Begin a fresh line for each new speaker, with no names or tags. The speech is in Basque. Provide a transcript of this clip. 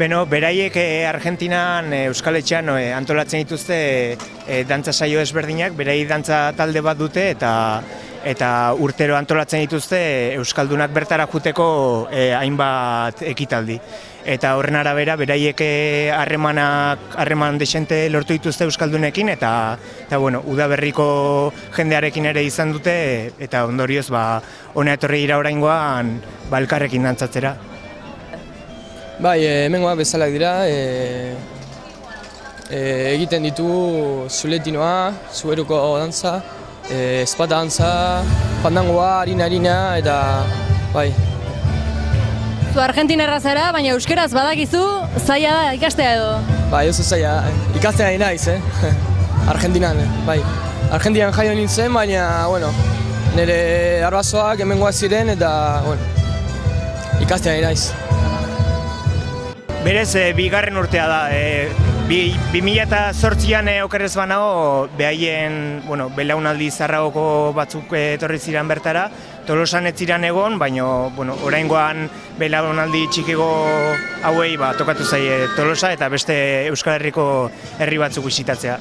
Beraiek Argentinan Euskal Etxean antolatzen dituzte dantza saio ezberdinak, berai dantza talde bat dute eta urtero antolatzen dituzte Euskaldunak bertara juteko hainbat ekitaldi. Eta horren arabera, beraiek harreman desente lortu dituzte Euskaldunekin eta udaberriko jendearekin ere izan dute eta ondorioz hona etorri dira oraingoan elkarrekin dantzatzera.
Bai, hemengoak bezalak dira, egiten ditu zuletinoa, zuberuko dantza, ezpata dantza, fandangoa, harina, eta bai.
Zu Argentinarra zara, baina euskeraz badakizu, zaila da ikastea edo?
Bai, oso zaila, ikastea nahi naiz, Argentinan, bai. Argentinan jaio nintzen, baina, nire arbazoak hemengoak ziren eta, ikastea nahi naiz.
Berez, bigarren urtea da. 2008an okerrez banago, behaien belaunaldi zarragoko batzuk etorri ziren bertara. Tolosan ez ziren egon, baina oraingoan belaunaldi txikigo hauei tokatu zaie Tolosa eta beste Euskal Herriko herri batzuk bisitatzea.